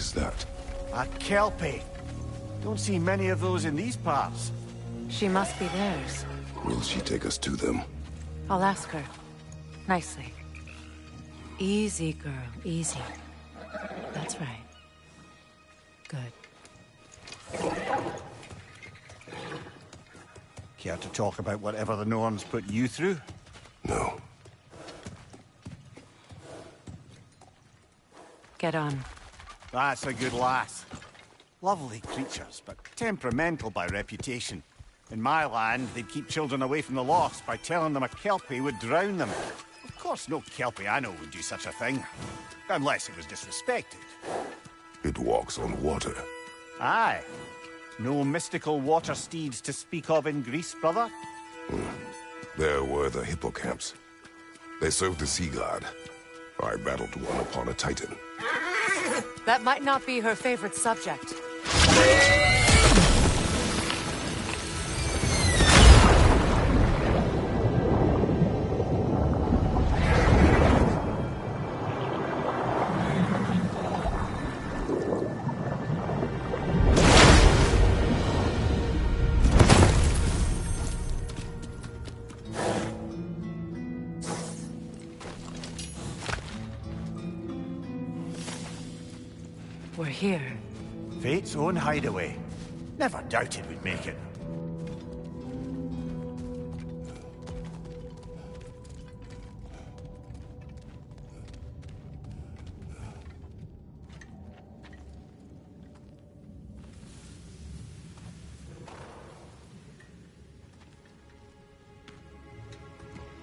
is that? A kelpie. Don't see many of those in these parts. She must be theirs. Will she take us to them? I'll ask her. Nicely. Easy, girl. Easy. That's right. Good. Care to talk about whatever the Norns put you through? No. Get on. That's a good lass. Lovely creatures, but temperamental by reputation. In my land, they'd keep children away from the lost by telling them a kelpie would drown them. Of course, no kelpie I know would do such a thing. Unless it was disrespected. It walks on water. Aye. No mystical water steeds to speak of in Greece, brother? There were the hippocamps. They served the sea god. I battled one upon a titan. That might not be her favorite subject. We're here. Fate's own hideaway. Never doubted we'd make it.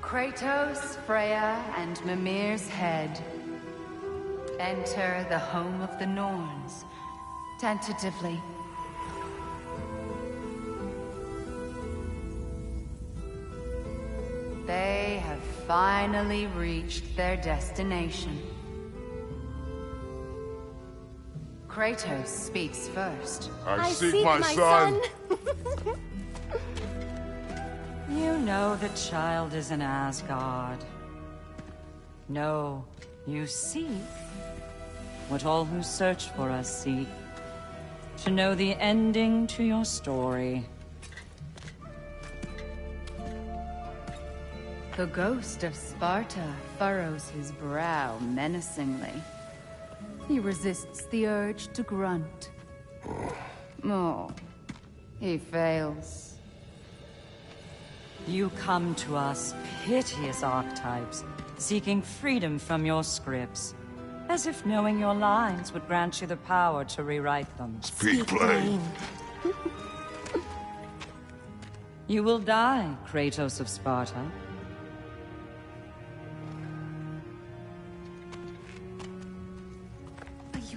Kratos, Freya, and Mimir's head. Enter the home of the Norns, tentatively. They have finally reached their destination. Kratos speaks first. I seek my son. You know the child is in Asgard. No, you seek what all who search for us seek. To know the ending to your story. The ghost of Sparta furrows his brow menacingly. He resists the urge to grunt. Oh, he fails. You come to us, piteous archetypes, seeking freedom from your scripts. As if knowing your lines would grant you the power to rewrite them. Speak plain. You will die, Kratos of Sparta.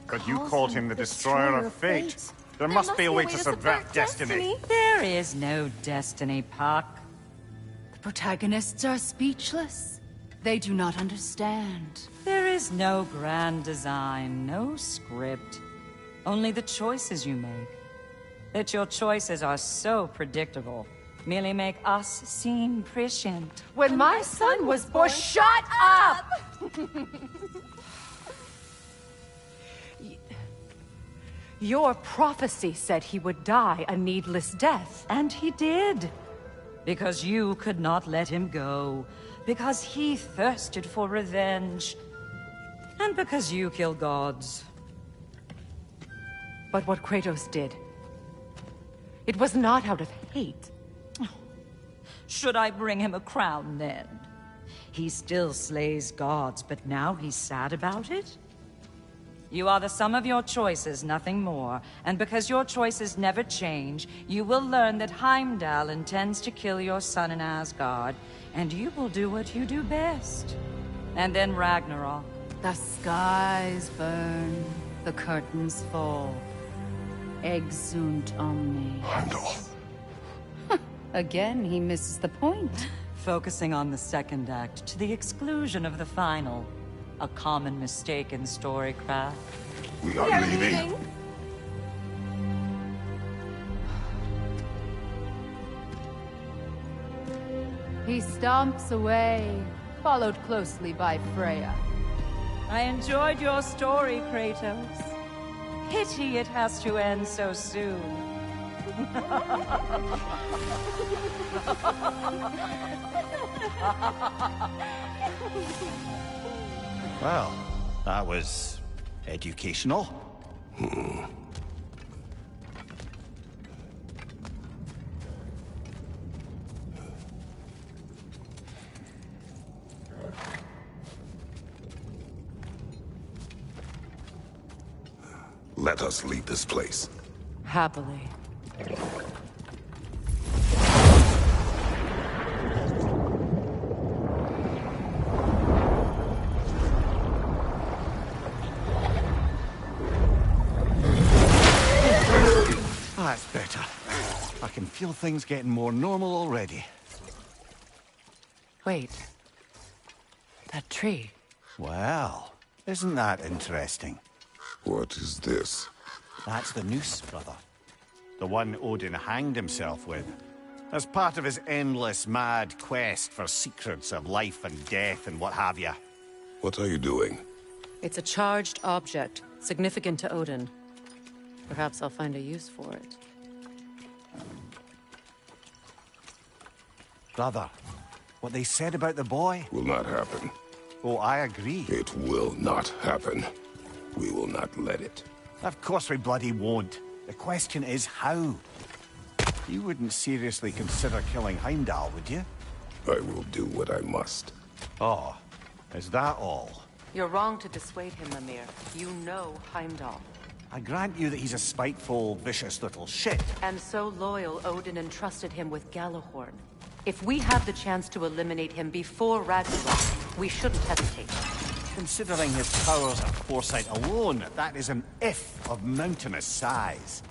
But you called him the destroyer of fate. There must be a way to subvert destiny. There is no destiny, Puck. The protagonists are speechless. They do not understand. There is no grand design, no script. Only the choices you make. That your choices are so predictable merely make us seem prescient. When my son was born, shut up! Your prophecy said he would die a needless death. And he did. Because you could not let him go. Because he thirsted for revenge. And because you kill gods. But what Kratos did, it was not out of hate. Should I bring him a crown then? He still slays gods, but now he's sad about it? You are the sum of your choices, nothing more. And because your choices never change, you will learn that Heimdall intends to kill your son in Asgard, and you will do what you do best. And then Ragnarok. The skies burn, the curtains fall. Exunt omnes. Heimdall. Again, he misses the point. Focusing on the second act to the exclusion of the final. A common mistake in storycraft. We are leaving. He stomps away, followed closely by Freya. I enjoyed your story, Kratos. Pity it has to end so soon. Well, that was educational. Let us leave this place. Happily. That's better. I can feel things getting more normal already. Wait. That tree. Well, isn't that interesting? What is this? That's the noose, brother. The one Odin hanged himself with. As part of his endless, mad quest for secrets of life and death and what have you. What are you doing? It's a charged object, significant to Odin. Perhaps I'll find a use for it. Brother, what they said about the boy? Will not happen. Oh, I agree. It will not happen. We will not let it. Of course we bloody won't. The question is how? You wouldn't seriously consider killing Heimdall, would you? I will do what I must. Oh, is that all? You're wrong to dissuade him, Mimir. You know Heimdall. I grant you that he's a spiteful, vicious little shit. And so loyal, Odin entrusted him with Gjallarhorn. If we have the chance to eliminate him before Ragnarök, we shouldn't hesitate. Considering his powers of foresight alone, that is an if of mountainous size.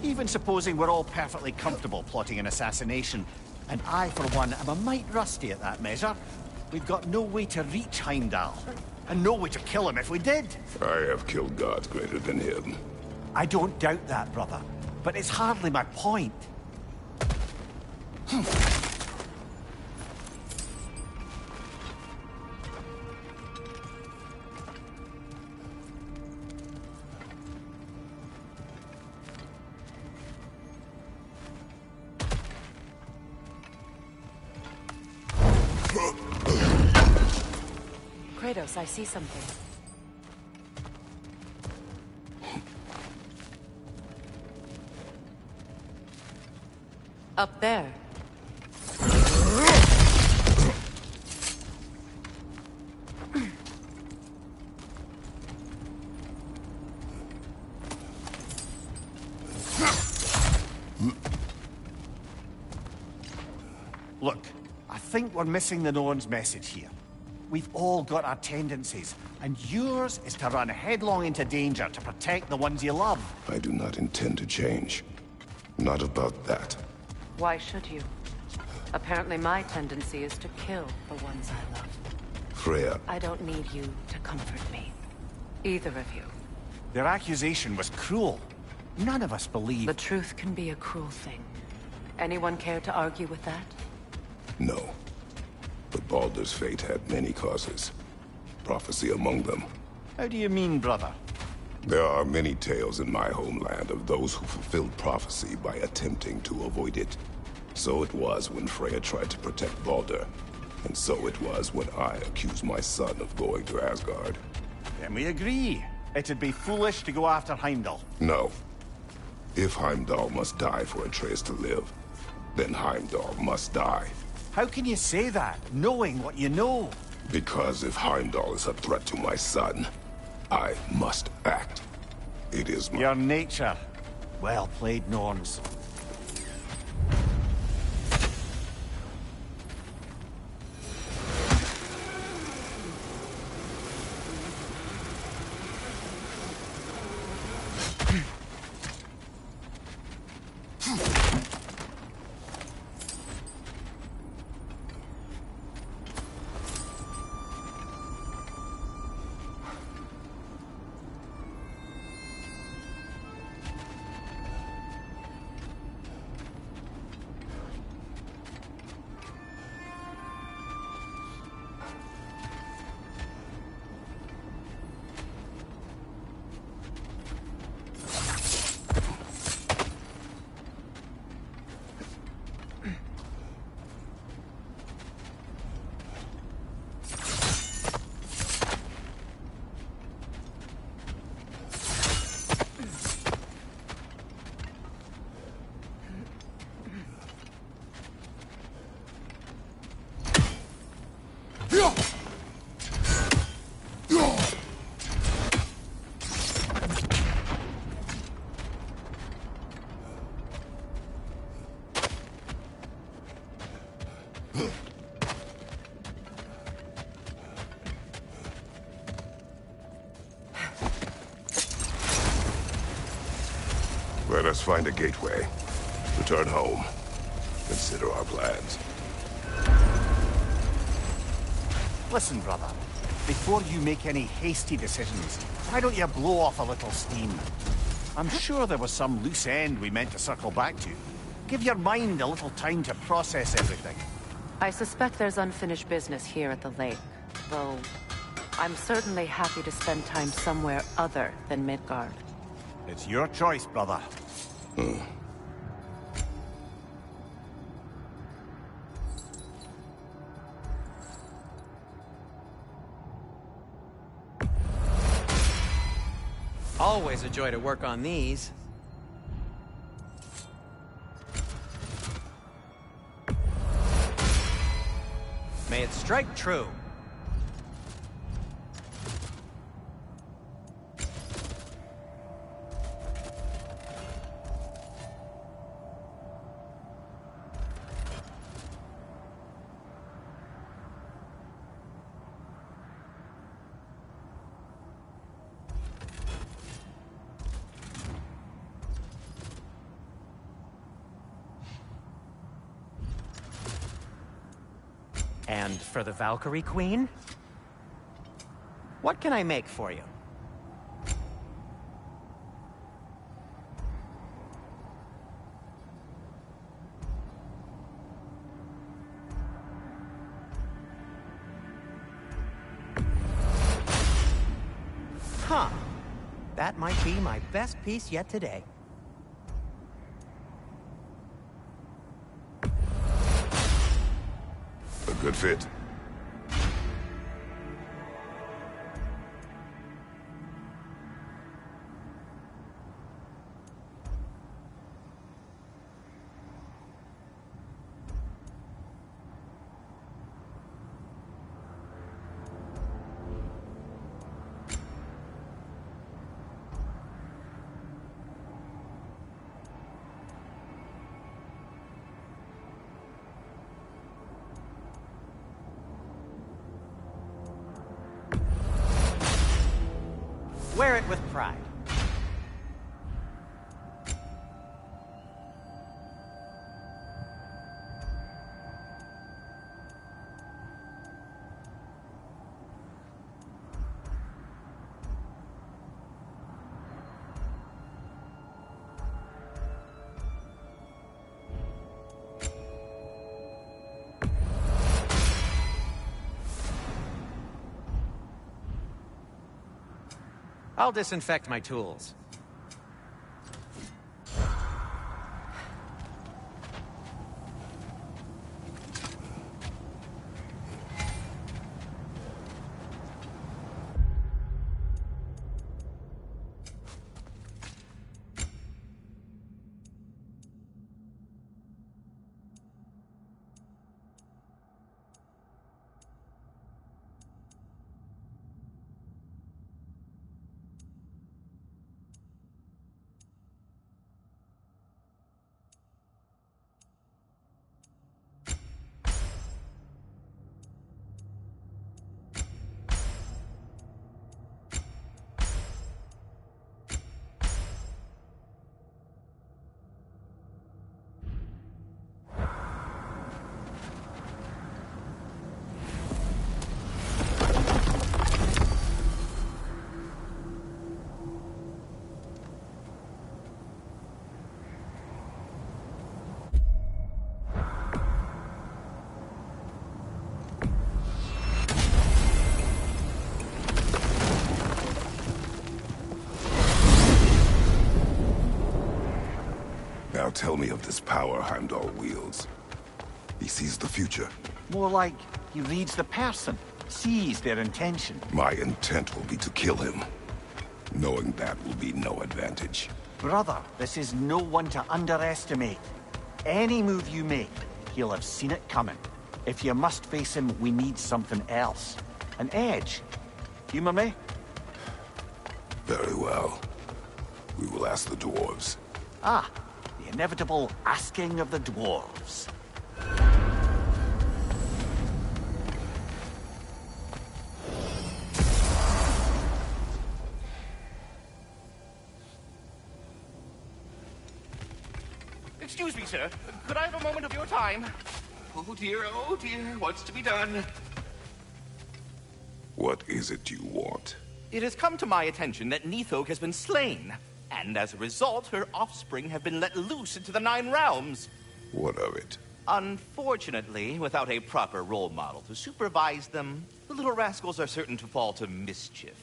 Even supposing we're all perfectly comfortable plotting an assassination, and I, for one, am a mite rusty at that measure, we've got no way to reach Heimdall, and no way to kill him if we did. I have killed gods greater than him. I don't doubt that, brother, but it's hardly my point. Kratos, I see something. Up there. Look, I think we're missing the Norn's message here. We've all got our tendencies, and yours is to run headlong into danger to protect the ones you love. I do not intend to change. Not about that. Why should you? Apparently my tendency is to kill the ones I love. Freya, I don't need you to comfort me. Either of you. Their accusation was cruel. None of us believe... The truth can be a cruel thing. Anyone care to argue with that? no. But Baldur's fate had many causes. Prophecy among them. How do you mean, brother? There are many tales in my homeland of those who fulfilled prophecy by attempting to avoid it. So it was when Freya tried to protect Baldur. And so it was when I accused my son of going to Asgard. Then we agree. It'd be foolish to go after Heimdall. No. If Heimdall must die for Atreus to live, then Heimdall must die. How can you say that, knowing what you know? Because if Heimdall is a threat to my son, I must act. It is my... Your nature. Well played, Norns. Let us find a gateway. Return home. Consider our plans. Listen, brother. Before you make any hasty decisions, why don't you blow off a little steam? I'm sure there was some loose end we meant to circle back to. Give your mind a little time to process everything. I suspect there's unfinished business here at the lake, though I'm certainly happy to spend time somewhere other than Midgard. It's your choice, brother. Always a joy to work on these. May it strike true. And for the Valkyrie Queen? What can I make for you? Huh. That might be my best piece yet today. A good fit. Wear it with pride. I'll disinfect my tools. tell me of this power Heimdall wields. He sees the future. More like he reads the person, sees their intention. My intent will be to kill him. Knowing that will be no advantage. Brother, this is no one to underestimate. Any move you make, he'll have seen it coming. If you must face him, we need something else. An edge. Humor me? Very well. We will ask the dwarves. Ah, the inevitable asking of the dwarves. Excuse me, sir. Could I have a moment of your time? Oh dear, what's to be done? What is it you want? It has come to my attention that Nithog has been slain, and as a result, her offspring have been let loose into the Nine Realms. What of it? Unfortunately, without a proper role model to supervise them, the little rascals are certain to fall to mischief.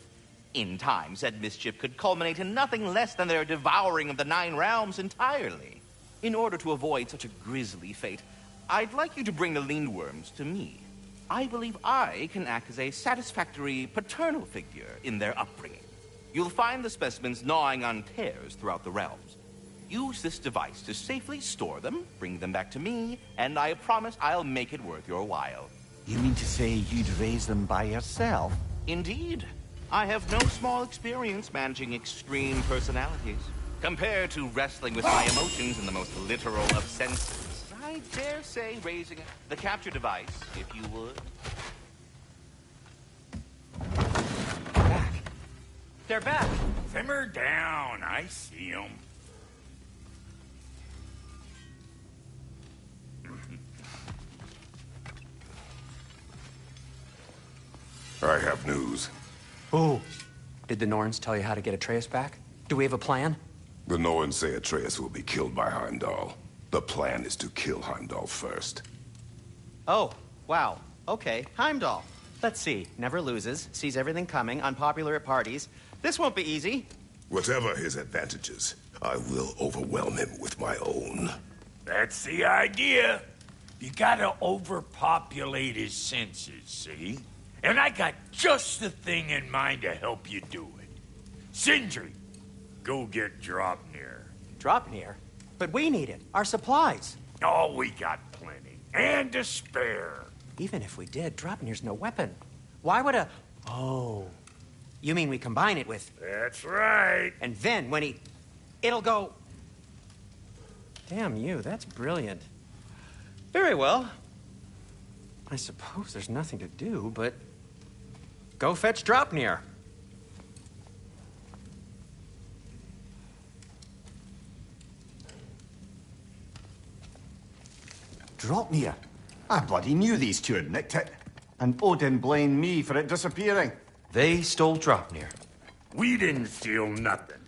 In time, said mischief could culminate in nothing less than their devouring of the Nine Realms entirely. In order to avoid such a grisly fate, I'd like you to bring the Lindworms to me. I believe I can act as a satisfactory paternal figure in their upbringing. You'll find the specimens gnawing on tears throughout the realms. Use this device to safely store them, bring them back to me, and I promise I'll make it worth your while. You mean to say you'd raise them by yourself? Indeed. I have no small experience managing extreme personalities. Compared to wrestling with my emotions in the most literal of senses, I dare say raising the capture device, if you would. Back. They're back. Simmer down. I see them. I have news. Oh. Did the Norns tell you how to get Atreus back? Do we have a plan? The Norns say Atreus will be killed by Heimdall. The plan is to kill Heimdall first. Oh, wow. Okay, Heimdall. Let's see. Never loses, sees everything coming, unpopular at parties. This won't be easy. Whatever his advantages, I will overwhelm him with my own. That's the idea. You gotta overpopulate his senses, see? And I got just the thing in mind to help you do it. Sindri, go get Draupnir. Draupnir? But we need it. Our supplies. Oh, we got plenty. And to spare. Even if we did, Draupnir's no weapon. Why would a... Oh. You mean we combine it with... That's right. And then when he... It'll go... Damn you, that's brilliant. Very well. I suppose there's nothing to do, but... Go fetch Draupnir. Draupnir? I bloody knew these two had nicked it. And Odin blamed me for it disappearing. They stole Draupnir. We didn't steal nothing.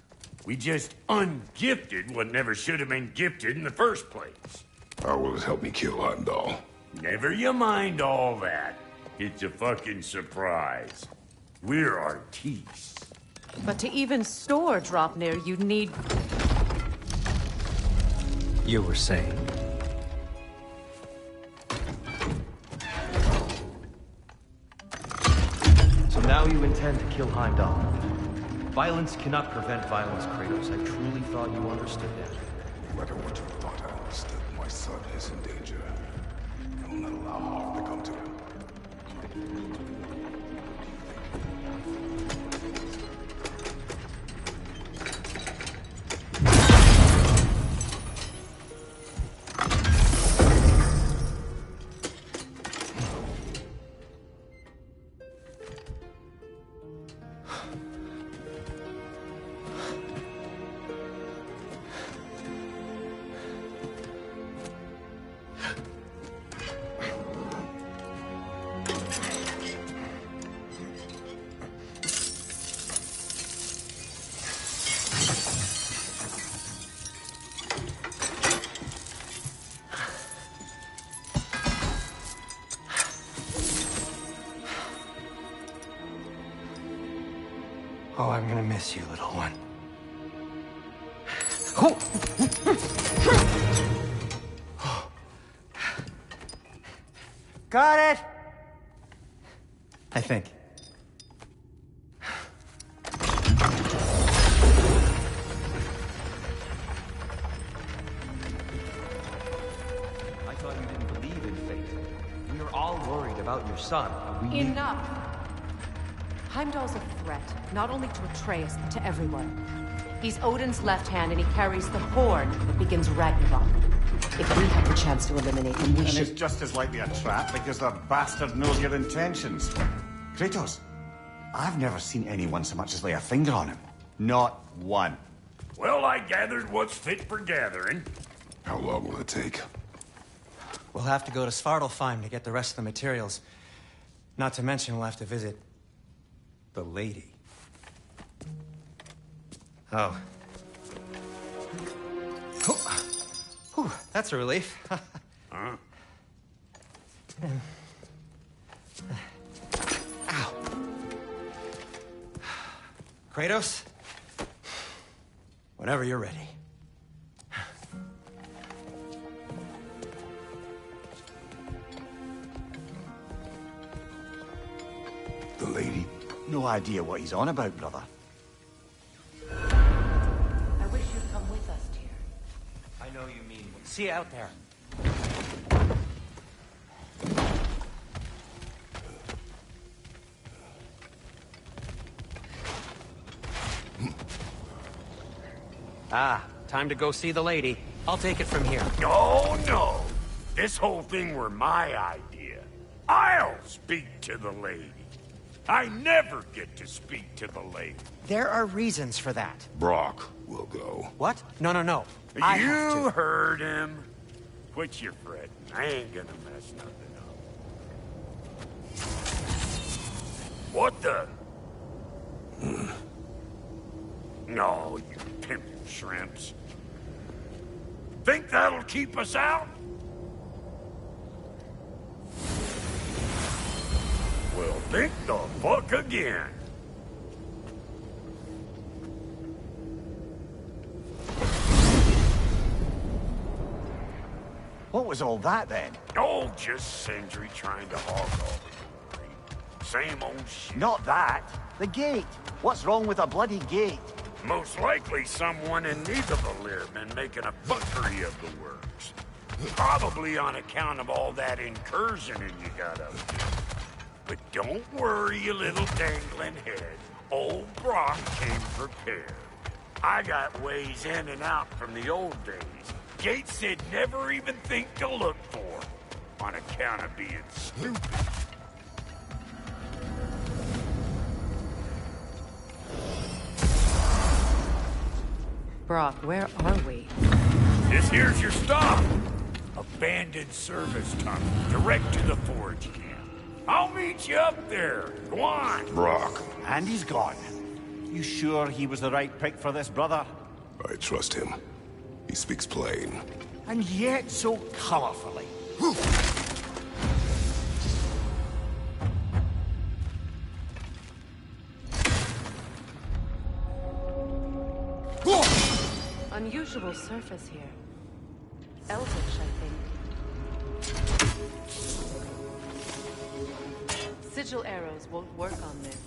We just ungifted what never should have been gifted in the first place. How will it help me kill Heimdall? Never you mind all that. It's a fucking surprise. We're artistes. But to even store Draupnir, you'd need... You were saying? So now you intend to kill Heimdall. Violence cannot prevent violence, Kratos. I truly thought you understood that. No matter what you thought I understood, my son is in danger. I will not allow harm to come to him. Oh, I'm gonna miss you, little one. Got it! I think. I thought you didn't believe in fate. We were all worried about your son. We Enough! Heimdall's a threat, not only to Atreus, but to everyone. He's Odin's left hand, and he carries the horn that begins Ragnarok. If we have the chance to eliminate him, we And should... it's just as likely a trap because the bastard knows your intentions. Kratos, I've never seen anyone so much as lay a finger on him. Not one. Well, I gathered what's fit for gathering. How long will it take? We'll have to go to Svartalfheim to get the rest of the materials. Not to mention we'll have to visit... the lady. Oh. Whew, that's a relief. Huh? Ow. Kratos? Whenever you're ready. The lady? No idea what he's on about, brother. I wish you'd come with us, dear. I know you mean. See you out there. Ah, time to go see the lady. I'll take it from here. No, no. This whole thing were my idea. I'll speak to the lady. I never get to speak to the lady. There are reasons for that. Brock will go. What? No, no, no. I have You to. heard him. Quit your fretting. I ain't gonna mess nothing up. What the? No, you pimple shrimps. Think that'll keep us out? Well, think the fuck again. What was all that then? Oh, just Sindri trying to hog all the glory. Same old shit. Not that. The gate. What's wrong with a bloody gate? Most likely someone in Nidavellir been making a fuckery of the works. Probably on account of all that incursioning you got up to. But don't worry, you little dangling head. Old Brock came prepared. I got ways in and out from the old days. Gates they'd never even think to look for, on account of being stupid. Brock, where are we? This here's your stop. Abandoned service tunnel, direct to the forge camp. I'll meet you up there. Go on. Brock. And he's gone. You sure he was the right pick for this, brother? I trust him. He speaks plain. And yet so colorfully. Unusual surface here. Elvish, I think. Sigil arrows won't work on this.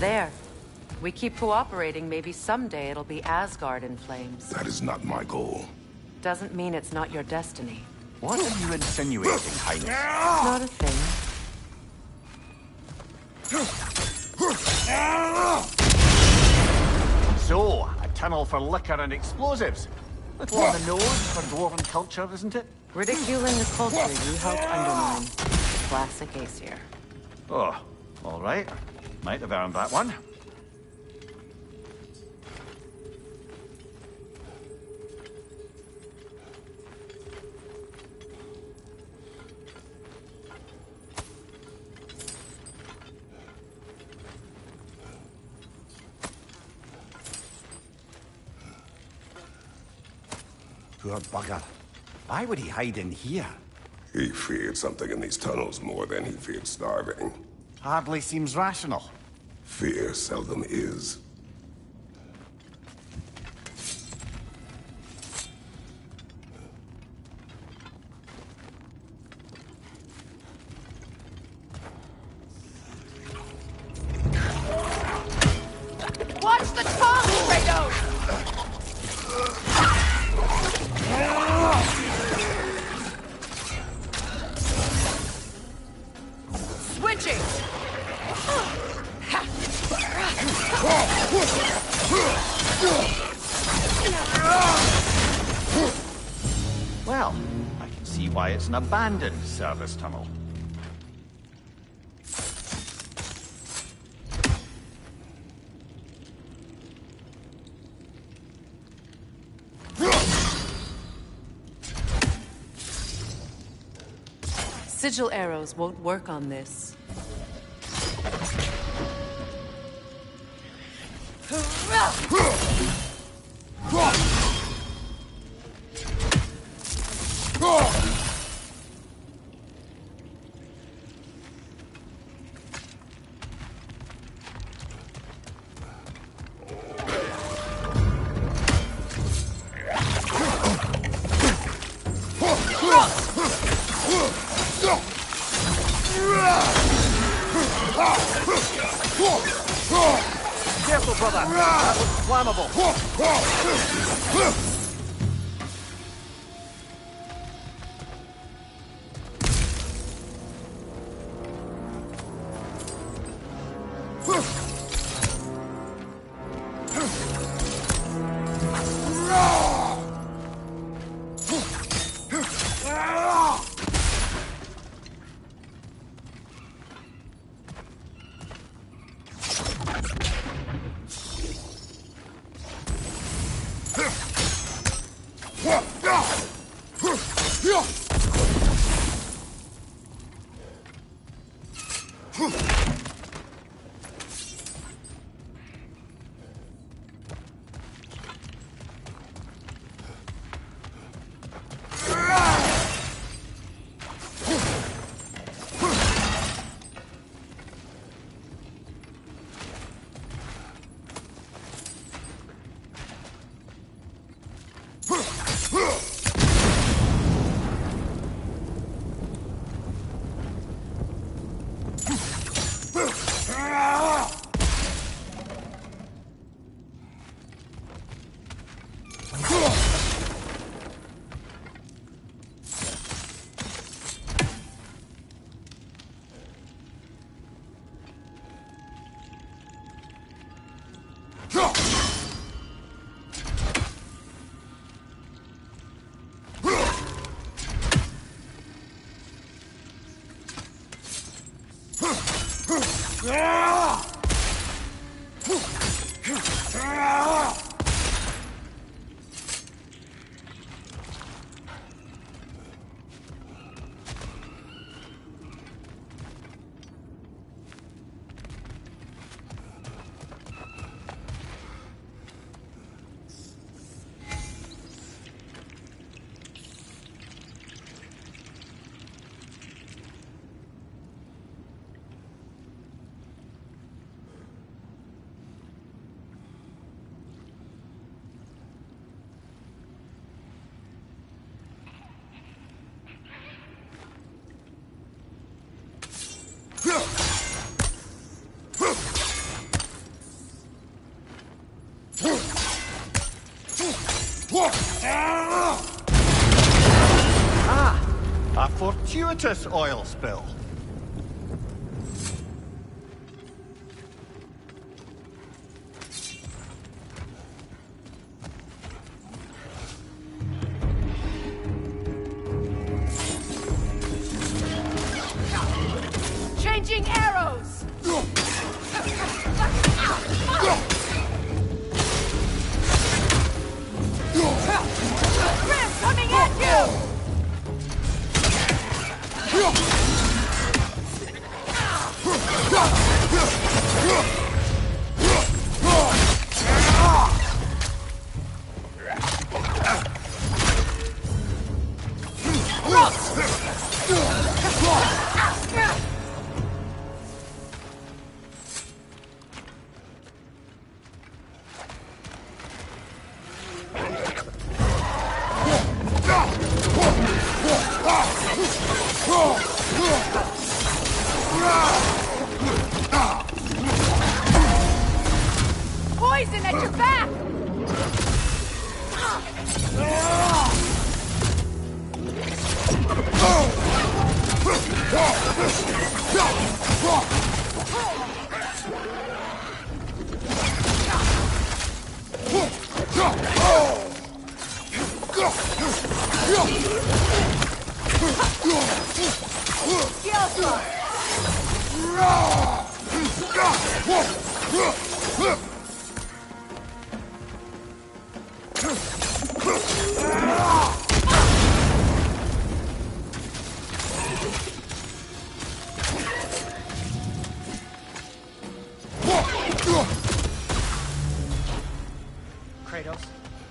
There. We keep cooperating, maybe someday it'll be Asgard in flames. That is not my goal. Doesn't mean it's not your destiny. What are you insinuating, Highness? Not a thing. So, a tunnel for liquor and explosives. Little on the nose for dwarven culture, isn't it? Ridiculing the culture you helped undermine. Classic Aesir. Oh, all right. Might have earned that one. Poor bugger. Why would he hide in here? He feared something in these tunnels more than he feared starving. Hardly seems rational. Fear seldom is. Watch the tongue, Kratos! Switching! Well, I can see why it's an abandoned service tunnel. Sigil arrows won't work on this. Careful, brother. That looks flammable. A fortuitous oil spill. Changing arrows! Grim coming at you! Poison at your back! Kratos?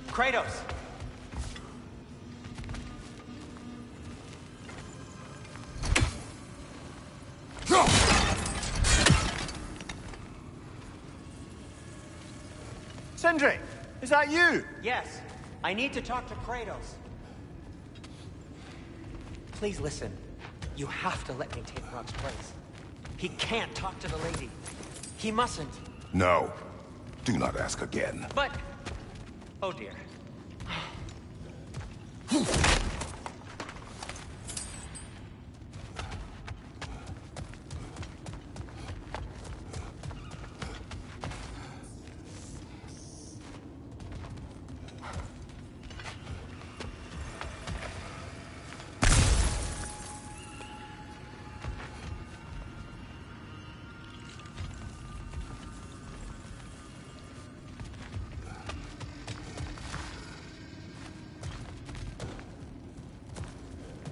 Kratos! Sindri, is that you? Yes. I need to talk to Kratos. Please listen. You have to let me take Rock's place. He can't talk to the lady. He mustn't. No. Do not ask again. But... Oh dear.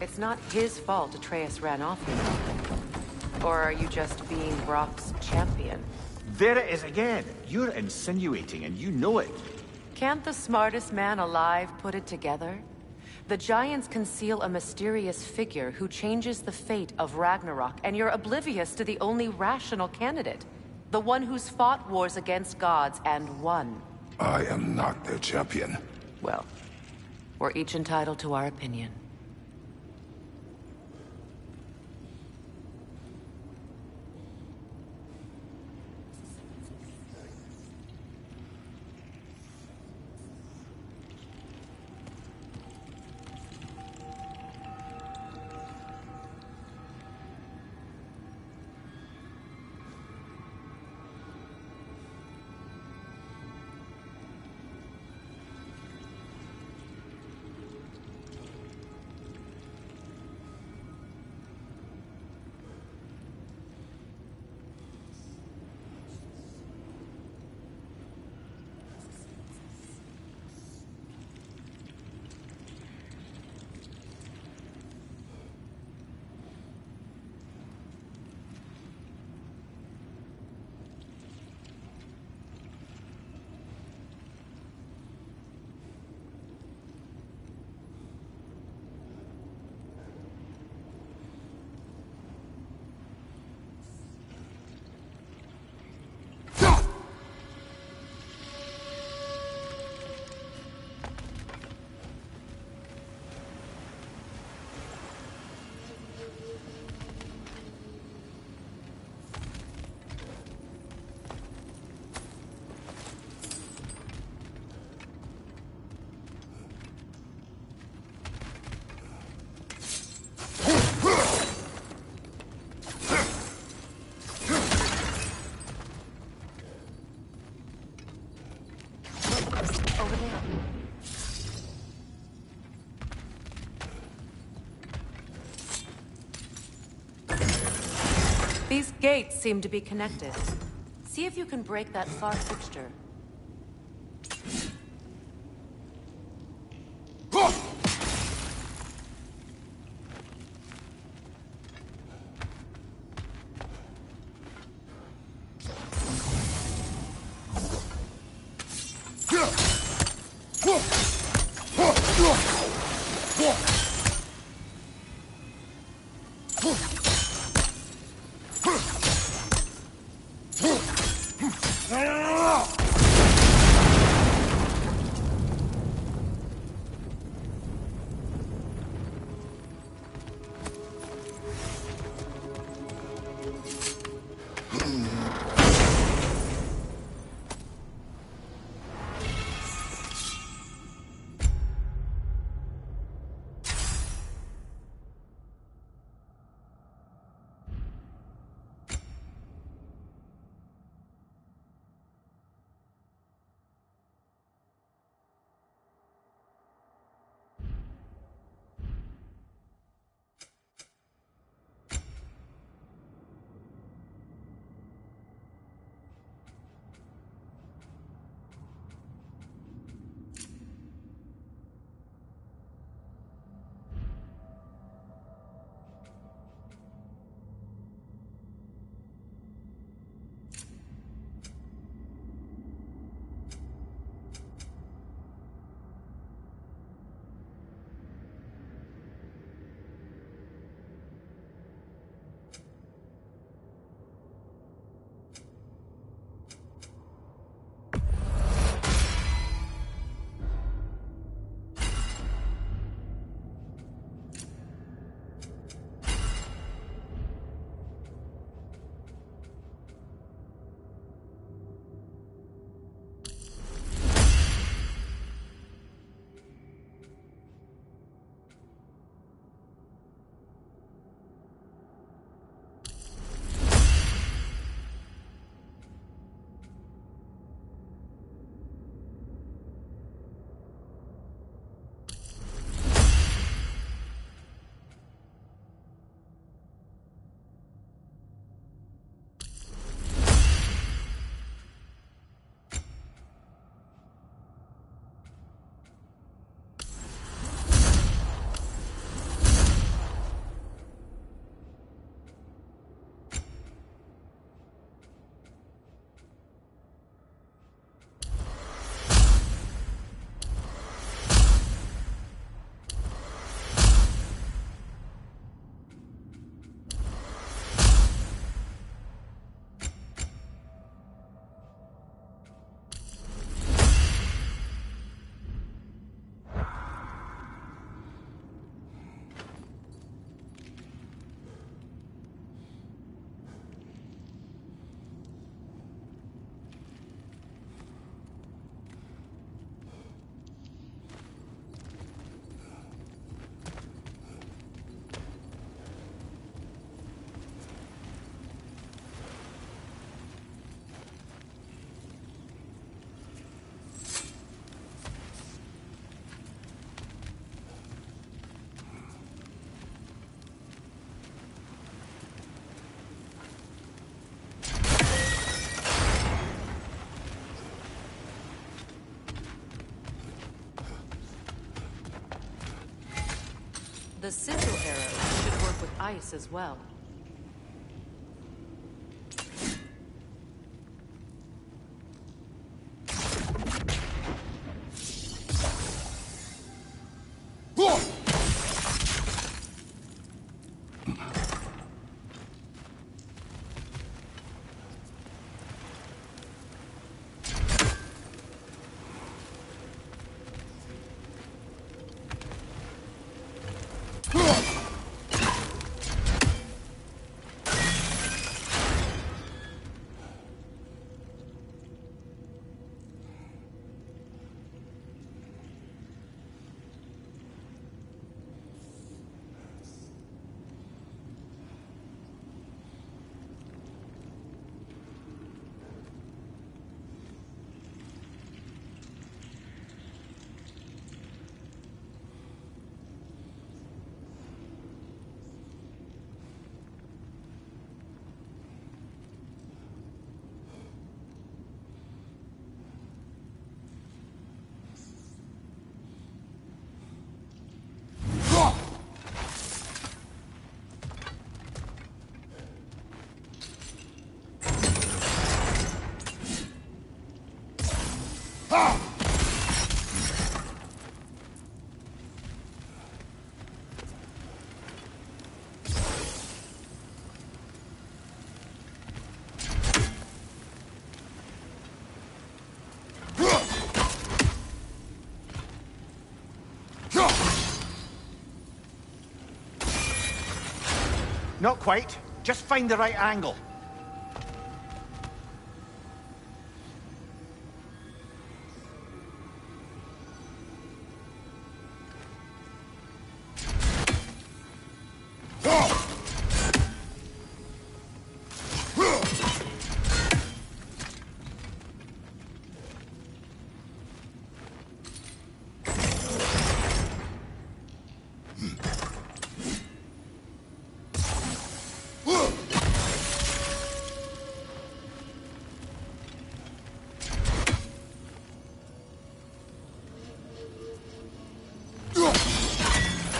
It's not his fault Atreus ran off, you know. Or are you just being Brock's champion? There it is again. You're insinuating and you know it. Can't the smartest man alive put it together? The Giants conceal a mysterious figure who changes the fate of Ragnarok, and you're oblivious to the only rational candidate. The one who's fought wars against gods and won. I am not their champion. Well, we're each entitled to our opinion. Over there. These gates seem to be connected. See if you can break that far fixture. The sigil arrow should work with ice as well. Not quite. Just find the right angle.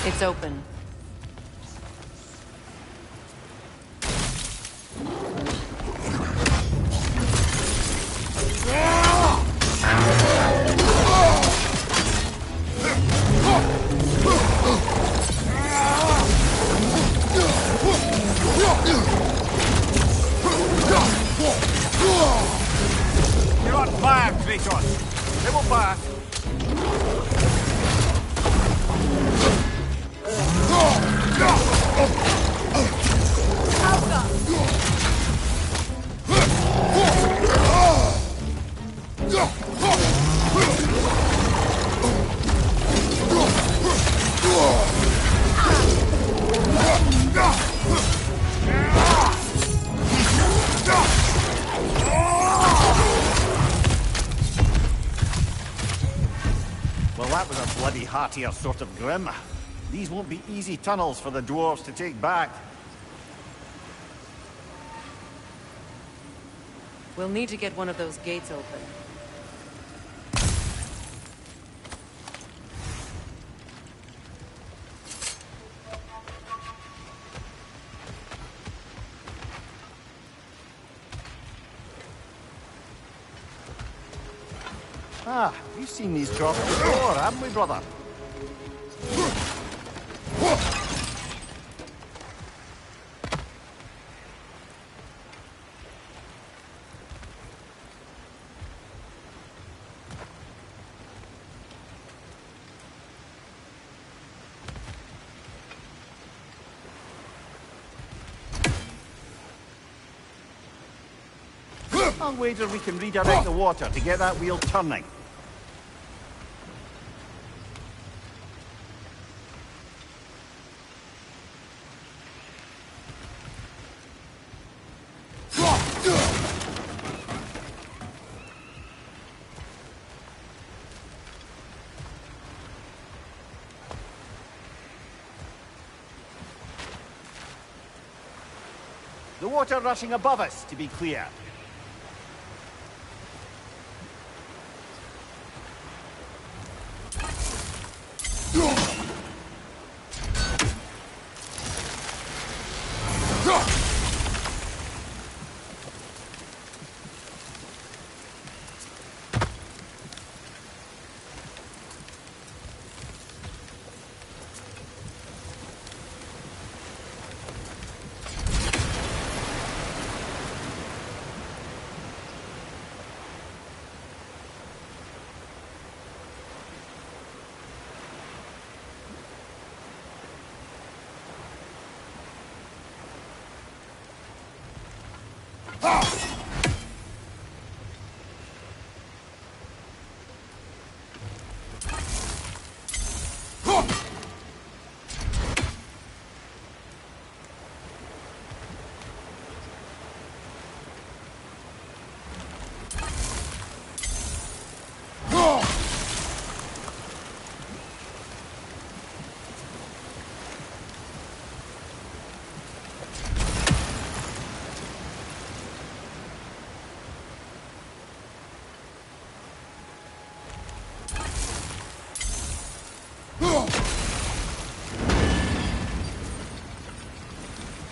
It's open. You're on fire, Kratos. They will fire. Well, that was a bloody heartier sort of grim. These won't be easy tunnels for the dwarves to take back. We'll need to get one of those gates open. Ah, we've seen these drops before, haven't we, brother? I'll wager we can redirect the water to get that wheel turning. The water rushing above us, to be clear.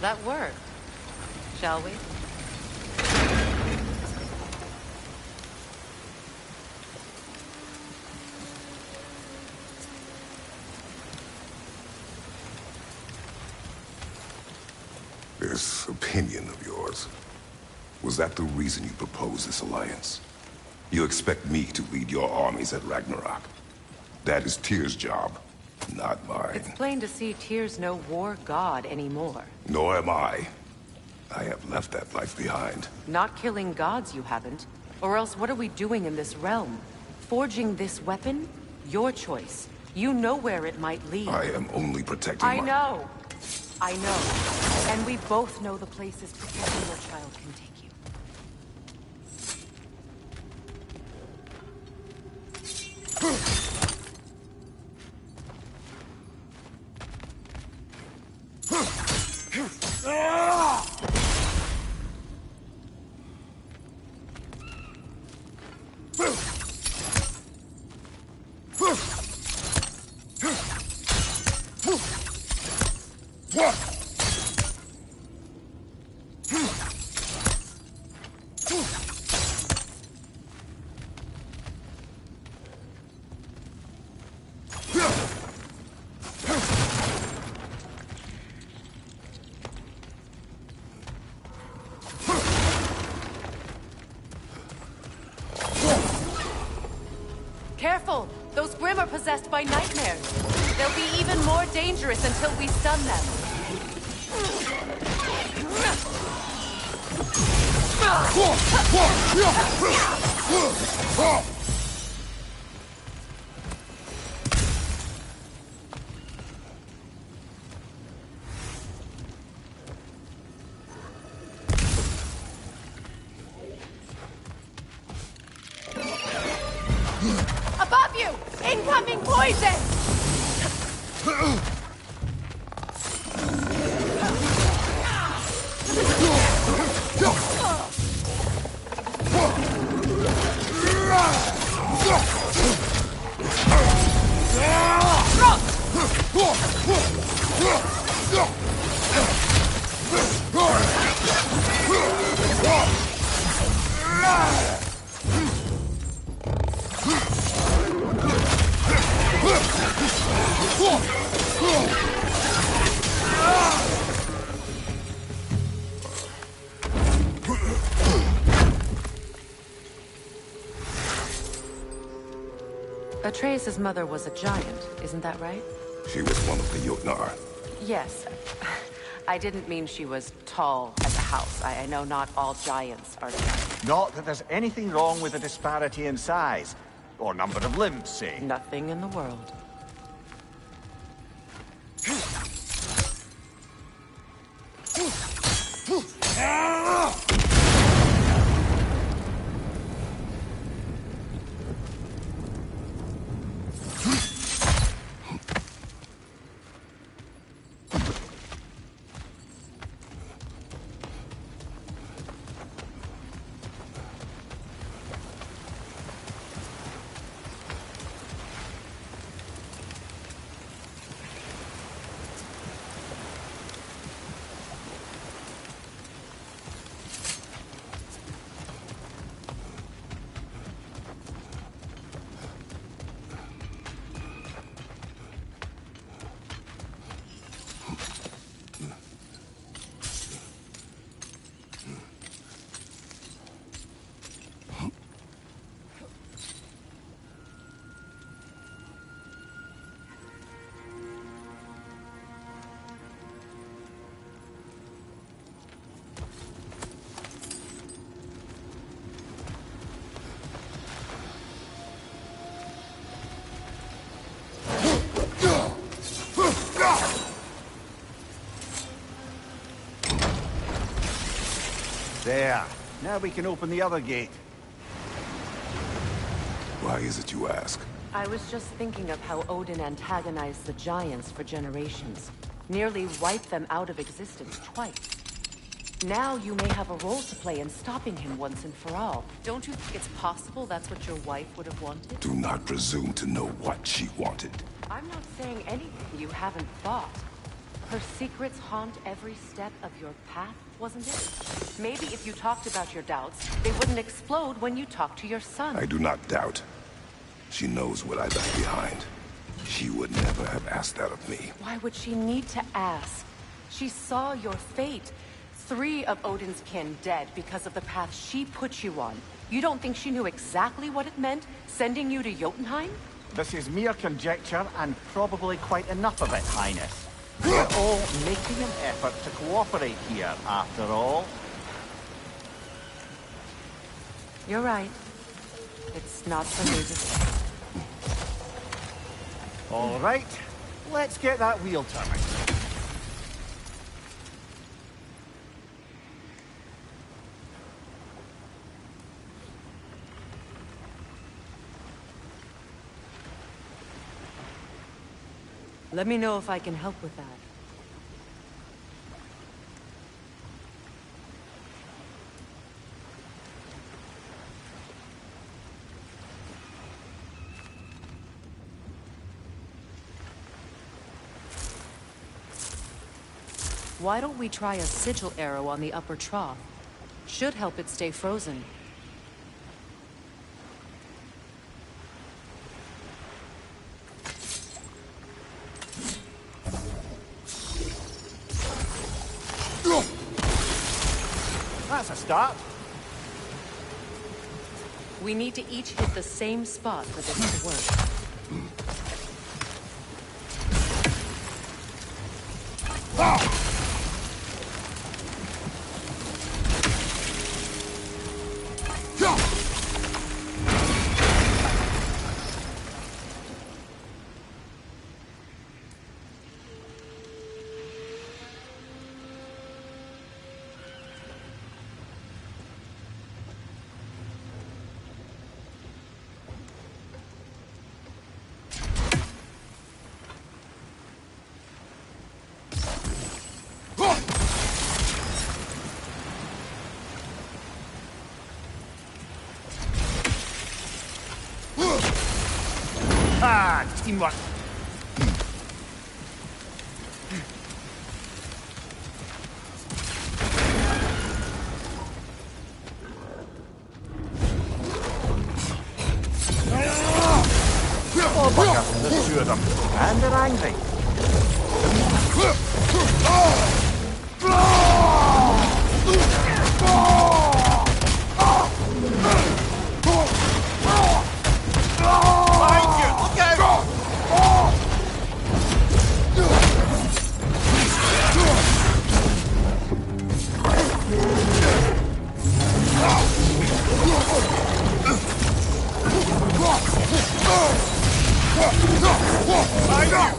That worked. Shall we? This opinion of yours, was that the reason you proposed this alliance? You expect me to lead your armies at Ragnarök? That is Tyr's job, not mine. It's plain to see Tyr's no war god anymore. Nor am I. I have left that life behind. Not killing gods, you haven't. Or else what are we doing in this realm? Forging this weapon? Your choice. You know where it might lead. I am only protecting I know. And we both know the places protecting your child can take you. Careful! Those Grimm are possessed by nightmares. They'll be even more dangerous until we stun them. Above you! Incoming poison! Atreus' mother was a giant, isn't that right? She was one of the Jotnar. Yes. I didn't mean she was tall as a house. I know not all giants are giants. Not that there's anything wrong with a disparity in size. Or number of limbs, say. Nothing in the world. There. Now we can open the other gate. Why is it you ask? I was just thinking of how Odin antagonized the giants for generations. Nearly wiped them out of existence twice. Now you may have a role to play in stopping him once and for all. Don't you think it's possible that's what your wife would have wanted? Do not presume to know what she wanted. I'm not saying anything you haven't thought. Her secrets haunt every step of your path, wasn't it? Maybe if you talked about your doubts, they wouldn't explode when you talked to your son. I do not doubt. She knows what I left behind. She would never have asked that of me. Why would she need to ask? She saw your fate. 3 of Odin's kin dead because of the path she put you on. You don't think she knew exactly what it meant, sending you to Jotunheim? This is mere conjecture, and probably quite enough of it, Highness. We're all making an effort to cooperate here, after all. You're right. It's not for me to say. All right, let's get that wheel turning. Let me know if I can help with that. Why don't we try a sigil arrow on the upper trough? Should help it stay frozen. That's a start. We need to each hit the same spot for this to work. Ah, teamwork. Oh, bugger, there's 2 of them. And they're angry.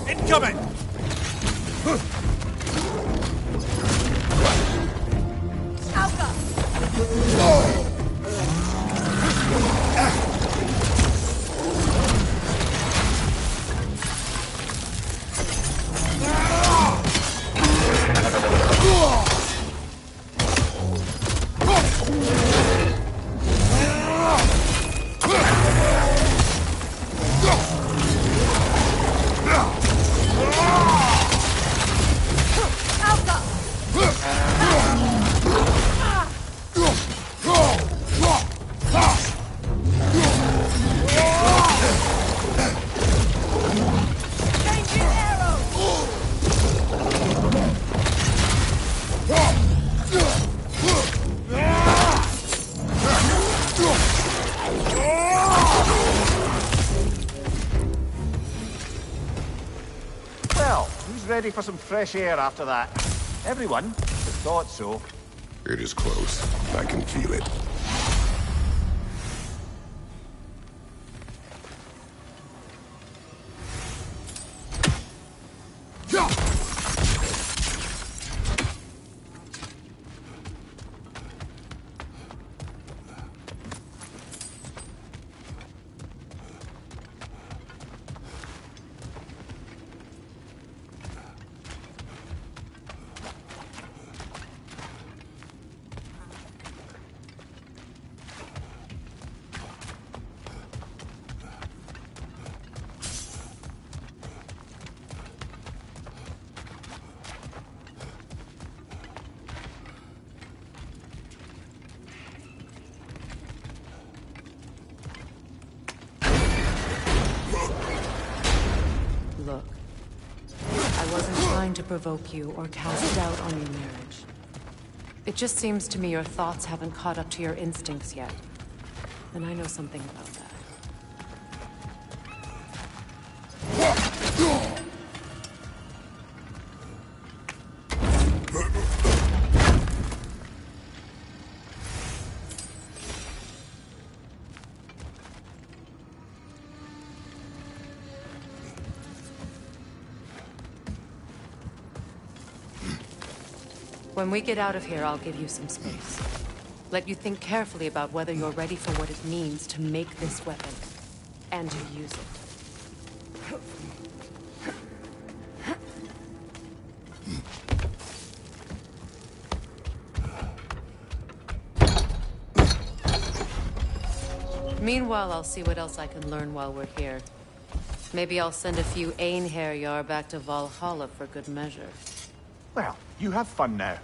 Incoming! Ready for some fresh air after that. Everyone? I thought so. It is close. I can feel it. Look, I wasn't trying to provoke you or cast doubt on your marriage. It just seems to me your thoughts haven't caught up to your instincts yet. And I know something about that. When we get out of here, I'll give you some space. Let you think carefully about whether you're ready for what it means to make this weapon, and to use it. Meanwhile, I'll see what else I can learn while we're here. Maybe I'll send a few Einherjar back to Valhalla for good measure. Well, you have fun now.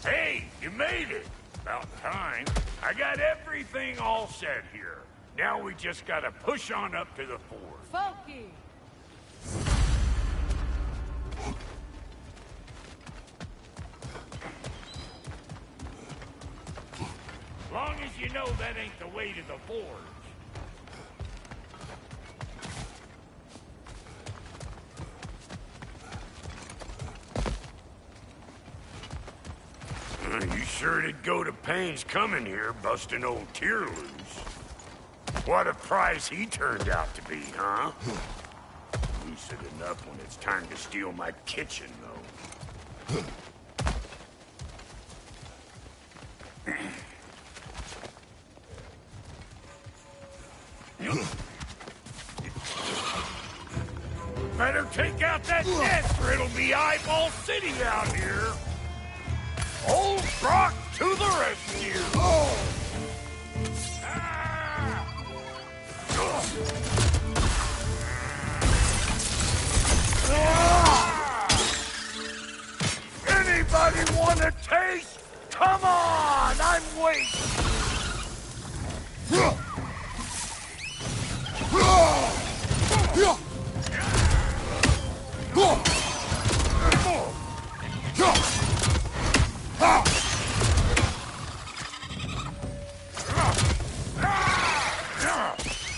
Hey, you made it! About time. I got everything all set here. Now we just gotta push on up to the fort. Folky! Long as you know that ain't the way to the forge. You sure did go to pains coming here, busting old Tyr loose. What a prize he turned out to be, huh? Lucid enough when it's time to steal my kitchen, though. Better take out that nest or it'll be Eyeball City out here. Old Brock to the rescue! Oh! Anybody want a taste? Come on! I'm waiting!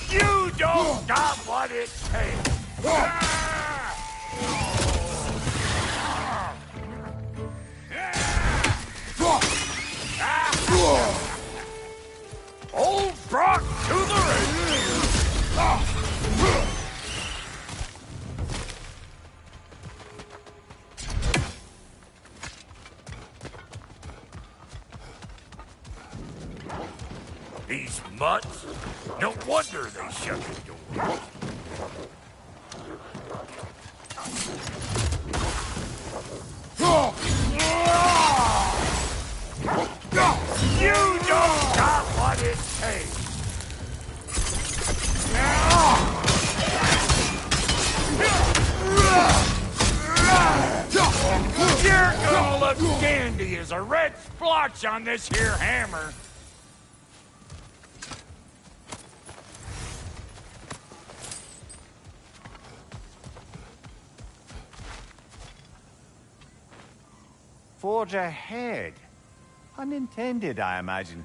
You don't got what it takes! Old Brock to the rescue! These mutts? No wonder they shut the door. You don't got what it takes. You're gonna look dandy as a red splotch on this here hammer. Forge ahead. Unintended, I imagine.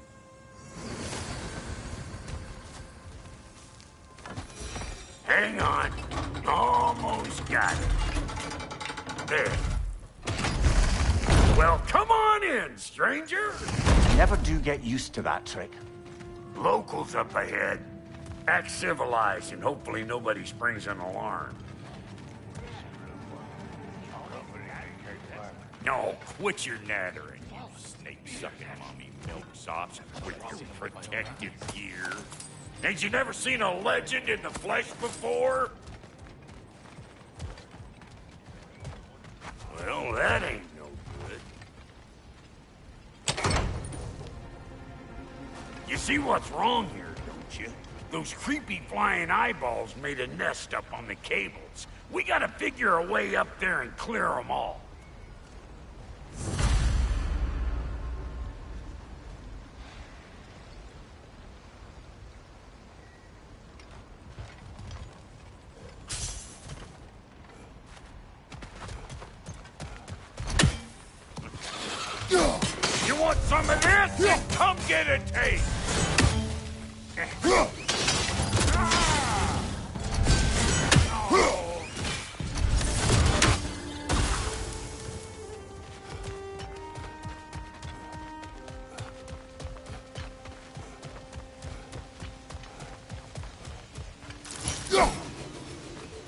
Hang on. Almost got it. There. Well, come on in, stranger. Never do get used to that trick. Locals up ahead. Act civilized and hopefully nobody springs an alarm. No, quit your nattering, you snake-sucking mommy milksops with your protective gear. Ain't you never seen a legend in the flesh before? Well, that ain't no good. You see what's wrong here, don't you? Those creepy flying eyeballs made a nest up on the cables. We gotta figure a way up there and clear them all. some of this? Come get a taste!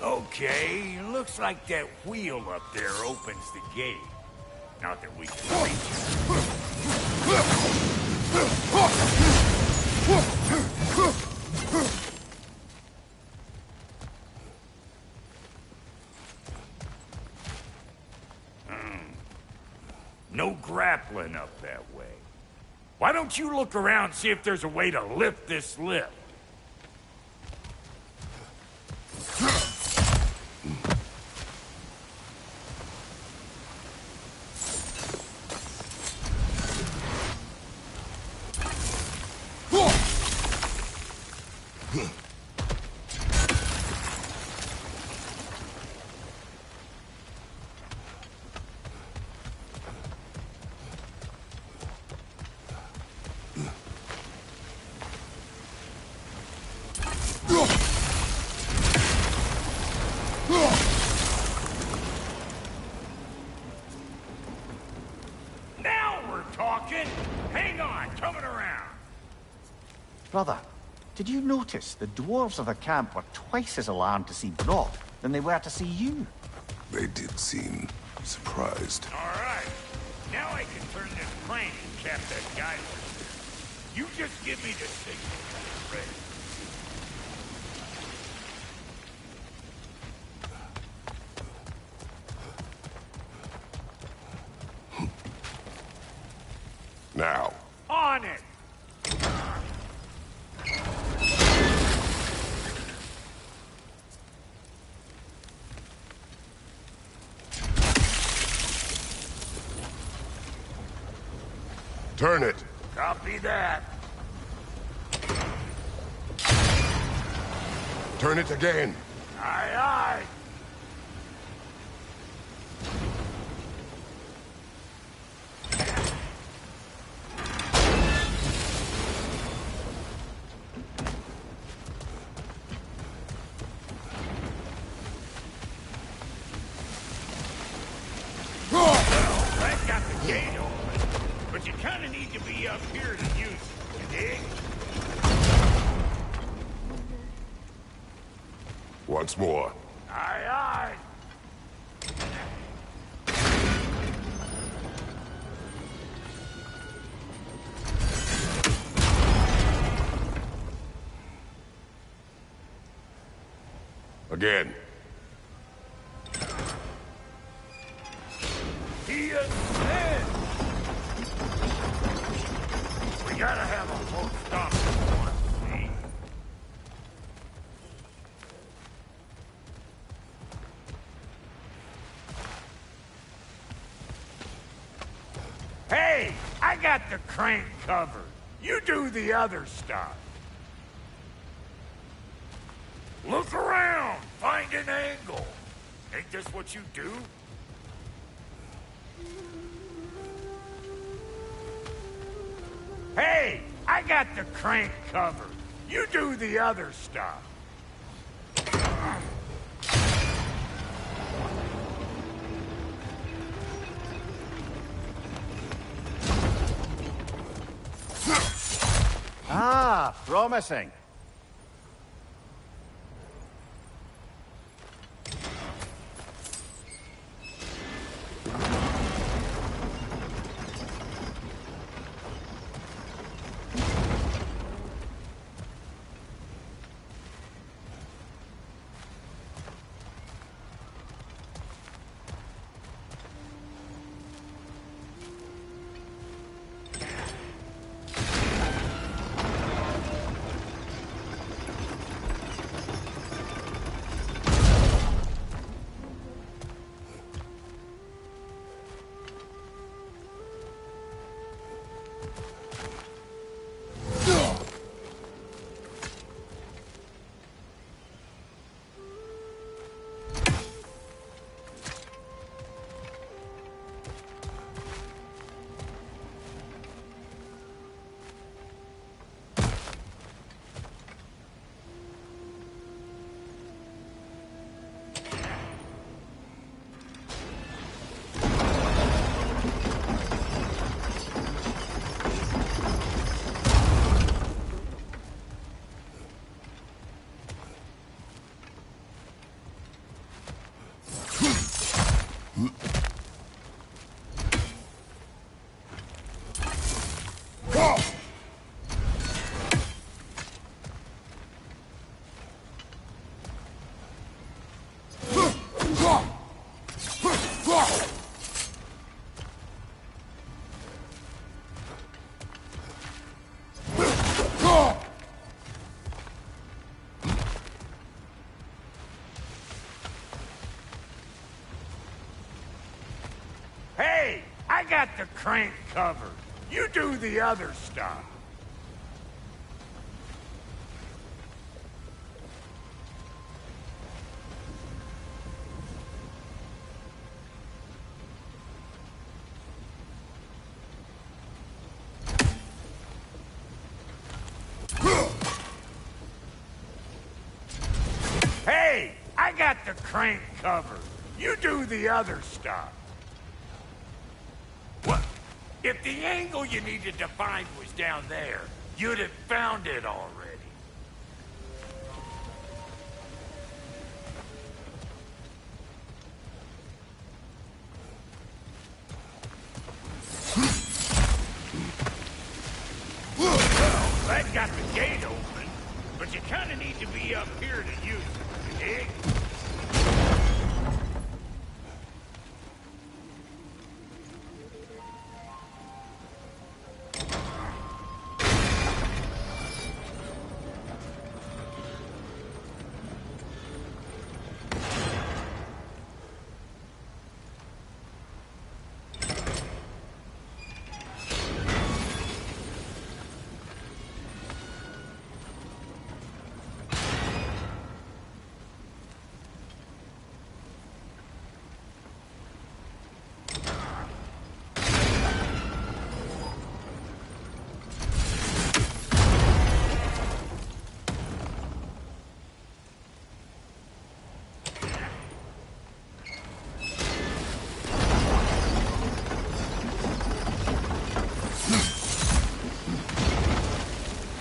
Okay, looks like that wheel up there opens the gate. Not that we can reach it. No grappling up that way. Why don't you look around and see if there's a way to lift this lift? Brother, did you notice the dwarves of the camp were twice as alarmed to see Brock than they were to see you? They did seem surprised. All right. Now I can turn this crank and cap that guy. You just give me the signal when you're ready. Now. On it! Turn it. Copy that. Turn it again. Aye, aye. Once more. Aye, aye. Again. He is dead. We gotta have a full stop at once, see? Hey, I got the crank covered. You do the other stuff. Look around. Find an angle. Ain't this what you do? Hey, I got the crank covered. You do the other stuff. Ah, promising. got the crank covered. You do the other stuff. Hey, I got the crank covered. You do the other stuff. What? If the angle you needed to find was down there, you'd have found it already. Well, that got the gate open, but you kind of need to be up here to use it, you dig?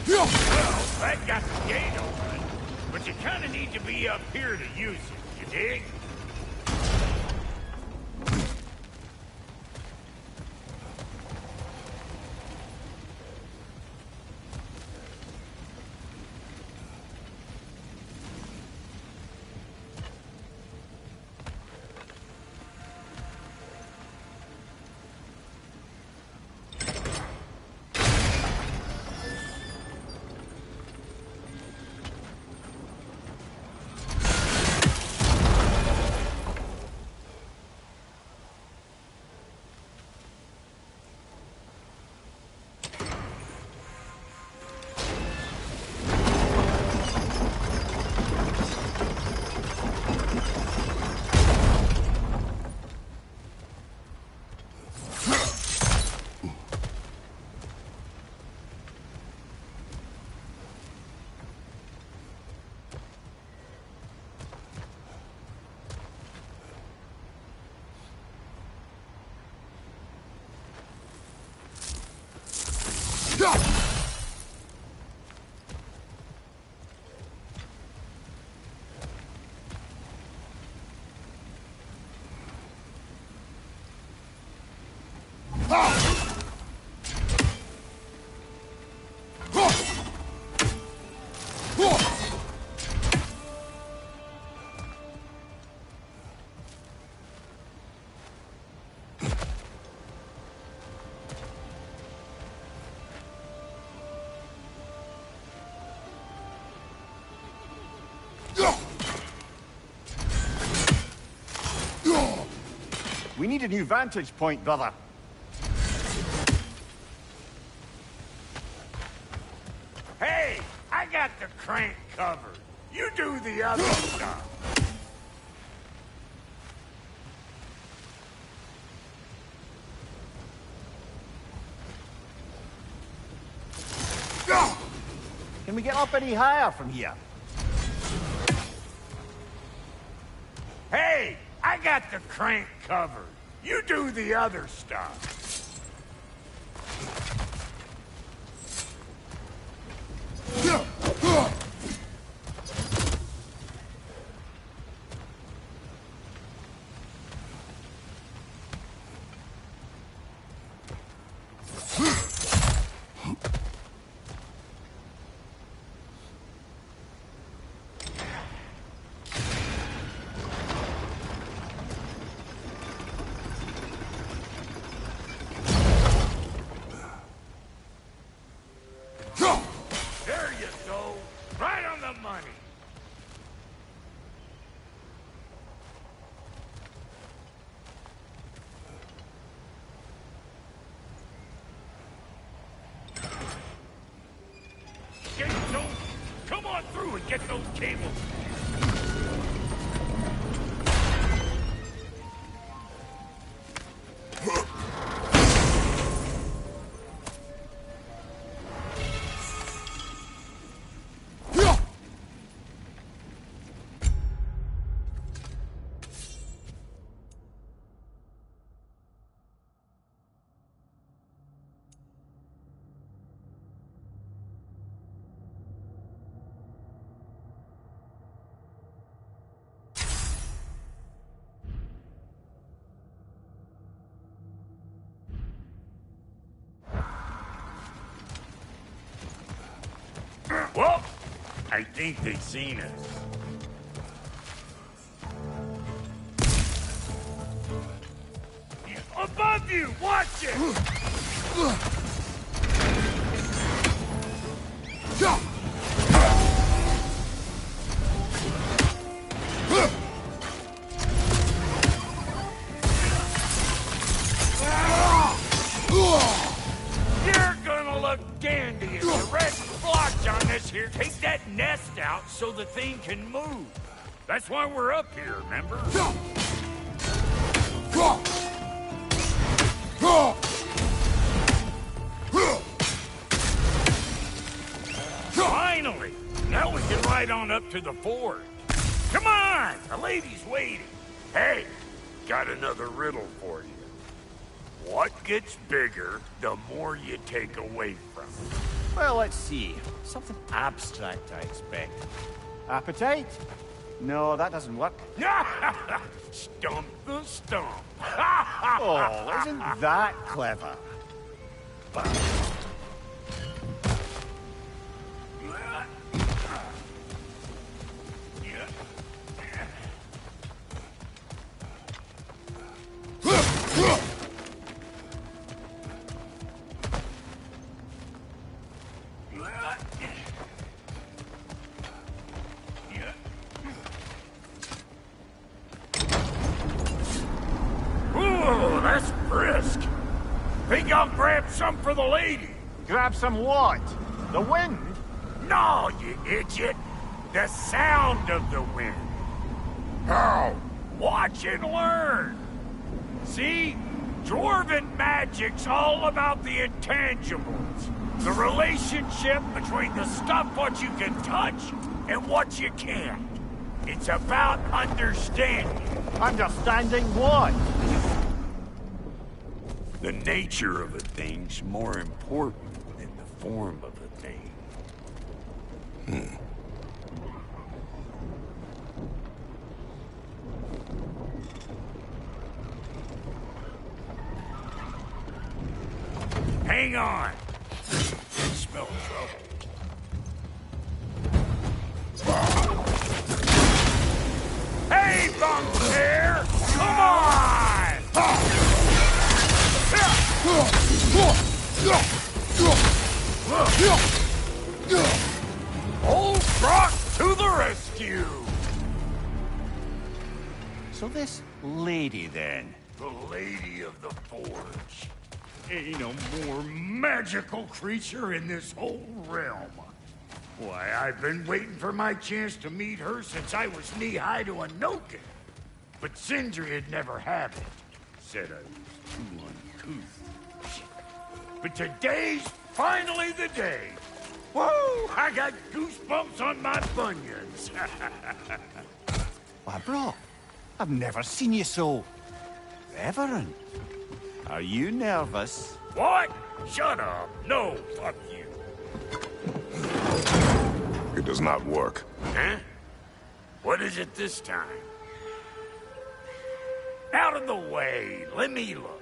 Well, that got the gate open, but you kind of need to be up here to use it, you dig? We need a new vantage point, brother. Hey, I got the crank covered. You do the other stuff. Can we get up any higher from here? Hey, I got the crank covered. You do the other stuff. There you go. Right on the money. through and get those cables. Well, I think they've seen us. Above you! Watch it! You're gonna look dandy in the red splotch on this here. Take that nest out so the thing can move. That's why we're up here, remember? Finally! Now we can ride on up to the fort. Come on! The lady's waiting. Hey, got another riddle for you. What gets bigger the more you take away from it? Well, let's see. Something abstract, I expect. Appetite? No, that doesn't work. Stump the stump. Oh, isn't that clever? Ooh, that's brisk. Think I'll grab some for the lady. Grab some what? The wind? No, you idiot. The sound of the wind. How? Watch and learn. See? Dwarven magic's all about the intangibles. The relationship between the stuff what you can touch and what you can't. It's about understanding. Understanding what? The nature of a thing's more important than the form of a thing. Hang on. Smell trouble. Hey, bunk there! Come on! Old Brock to the rescue! So this lady, then? The Lady of the Forge. Ain't a more magical creature in this whole realm. Why, I've been waiting for my chance to meet her since I was knee-high to a Noken. But Sindri'd never have it. Said I was too uncouth. But today's finally the day. Whoa! I got goosebumps on my bunions. Why, bro, I've never seen you so reverent. Are you nervous? What? Shut up. No, fuck you. It does not work. Huh? What is it this time? Out of the way. Let me look.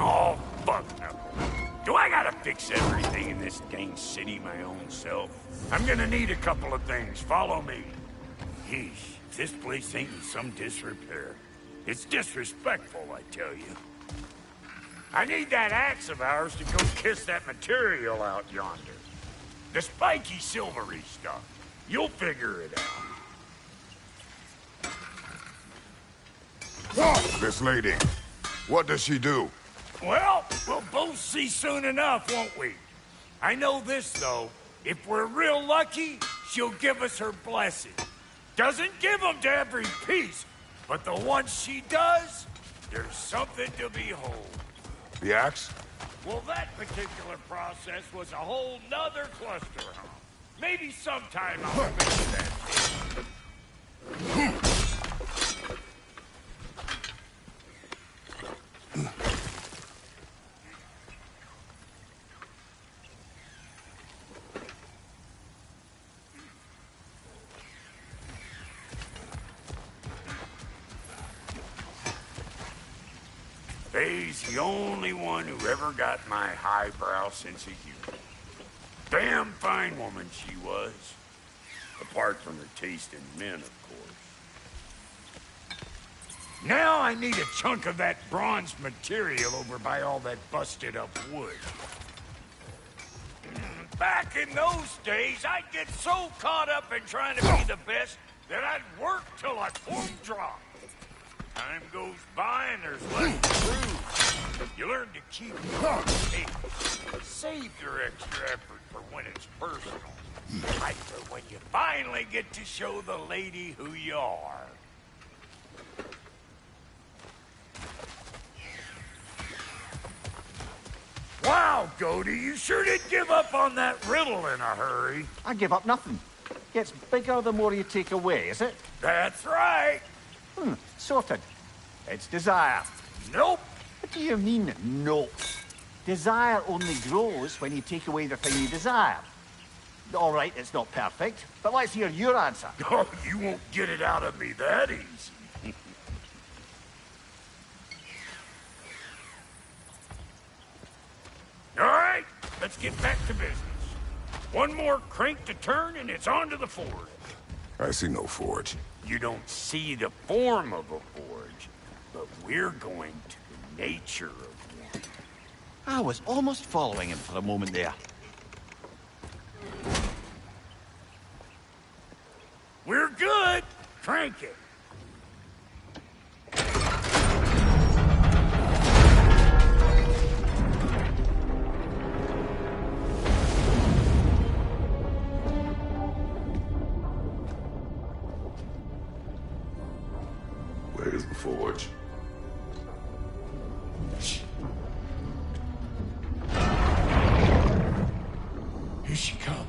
Oh, fuck no. Do I gotta fix everything in this dang city my own self? I'm gonna need a couple of things. Follow me. Yeesh, this place ain't in some disrepair. It's disrespectful, I tell you. I need that axe of ours to go kiss that material out yonder. The spiky, silvery stuff. You'll figure it out. This lady, what does she do? Well, we'll both see soon enough, won't we? I know this, though. If we're real lucky, she'll give us her blessing. Doesn't give them to every piece, but the ones she does, there's something to behold. The axe? Well, that particular process was a whole nother cluster, huh? Maybe sometime I'll remember that. Faye's the only one who ever got my highbrow sense of humor. Damn fine woman she was. Apart from her taste in men, of course. Now I need a chunk of that bronze material over by all that busted up wood. Back in those days, I'd get so caught up in trying to be the best that I'd work till I full drop. Time goes by and there's less to prove. You learn to keep your pace. Save your extra effort for when it's personal. Like for when you finally get to show the lady who you are. Wow, Goldie, you sure did give up on that riddle in a hurry. I give up nothing. Gets bigger the more you take away, is it? That's right. Sorted. It's desire. Nope. What do you mean, nope? Desire only grows when you take away the thing you desire. All right, it's not perfect, but let's hear your answer. Oh, you won't get it out of me that easy. All right, let's get back to business. One more crank to turn and it's on to the forge. I see no forge. You don't see the form of a forge, but we're going to the nature of one. I was almost following him for a moment there. We're good. Crank it. Where's the forge? Here she comes.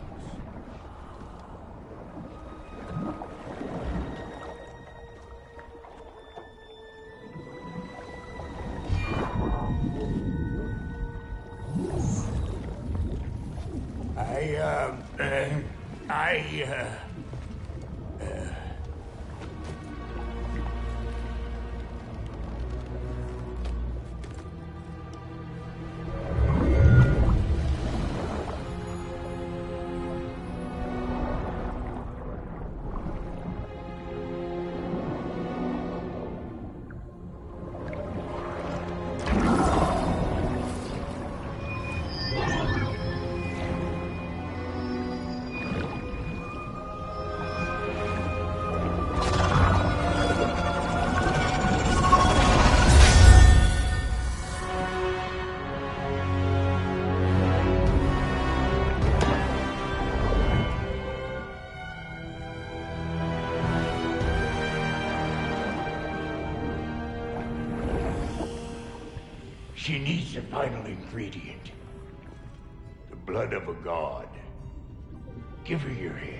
She needs the final ingredient. The blood of a god. Give her your hand.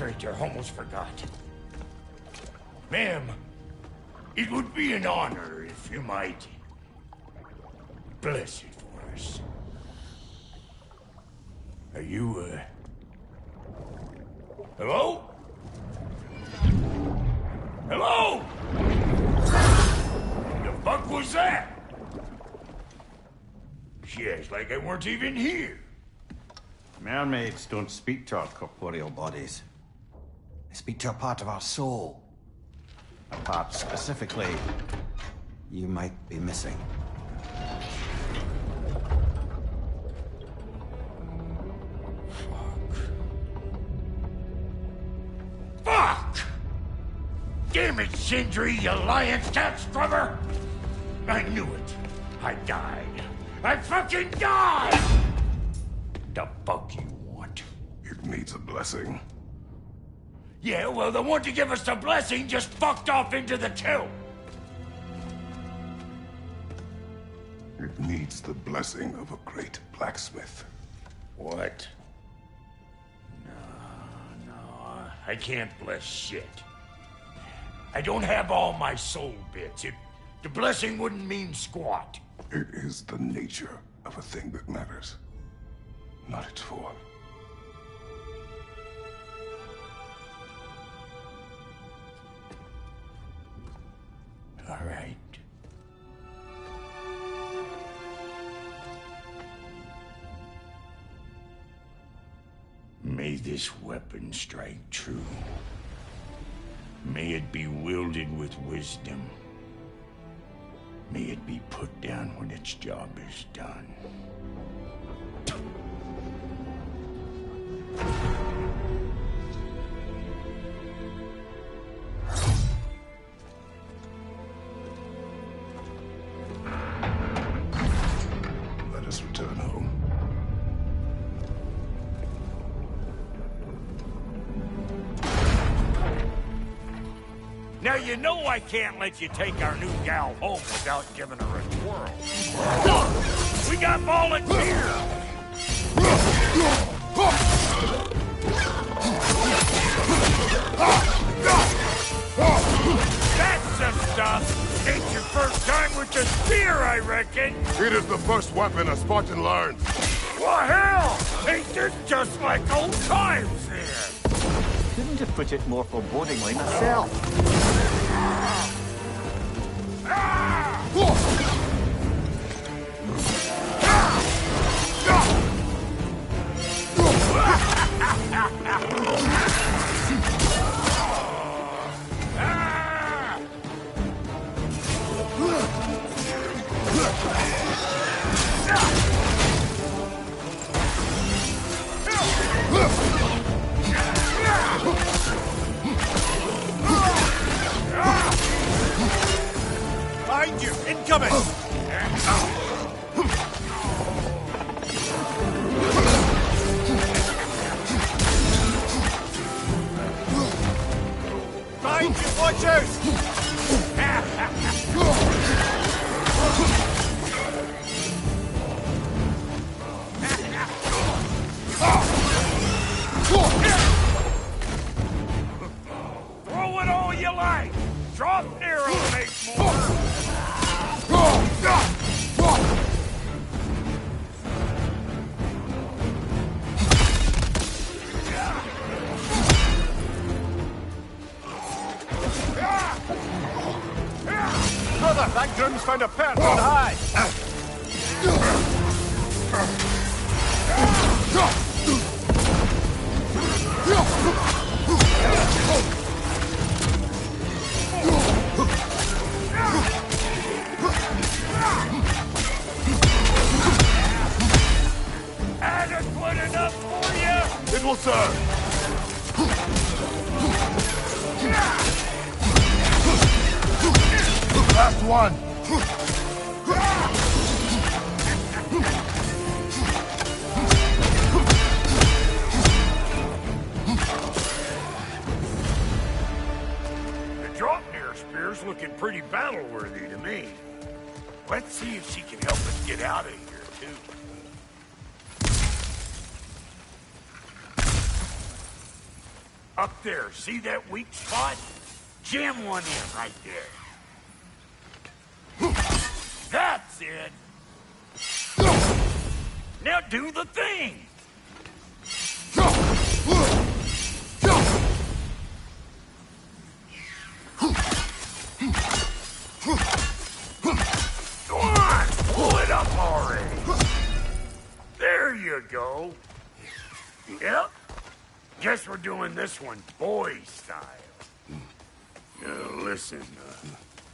Administrator, almost forgot. Ma'am, it would be an honor if you might bless it for us. Are you, hello? Hello? The fuck was that? She acts like I weren't even here. Mermaids don't speak to our corporeal bodies. They speak to a part of our soul. A part specifically you might be missing. Fuck! Damn it, Sindri, you lion cat scrubber! I knew it. I died. I fucking died! The fuck you want? It needs a blessing. Yeah, well, the one to give us the blessing just fucked off into the tomb. It needs the blessing of a great blacksmith. What? No, I can't bless shit. I don't have all my soul bits. The blessing wouldn't mean squat. It is the nature of a thing that matters, not its form. All right. May this weapon strike true. May it be wielded with wisdom. May it be put down when its job is done. Let us return home. Now you know I can't let you take our new gal home without giving her a twirl. We got volunteers! That's the stuff! Ain't your first time with the spear, I reckon! It is the first weapon a Spartan learns. Well, hell! Ain't this just like old times then? Couldn't have put it more forebodingly myself. Behind you! Incoming! Behind you! Watch out! Throw it all you like! Drop arrow, make more! Brother, that groom's found a perch on high! Adequate enough for you? It will serve. Last one. The drop-near spear's looking pretty battle-worthy to me. Let's see if she can help us get out of here, too. Up there, see that weak spot? Jam one in right there. That's it. Now do the thing. Go on, pull it up already. There you go. Yep. Guess we're doing this one boy style. Listen,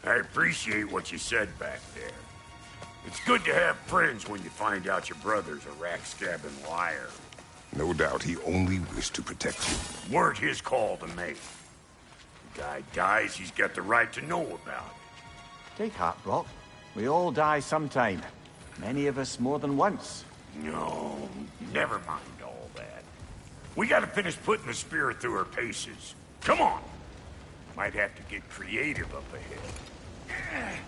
I appreciate what you said back there. It's good to have friends when you find out your brother's a rack-stabbing liar. No doubt he only wished to protect you. Weren't his call to make. The guy dies, he's got the right to know about it. Take heart, Brock. We all die sometime. Many of us more than once. No, never mind all that. We gotta finish putting the spirit through her paces. Come on! Might have to get creative up ahead.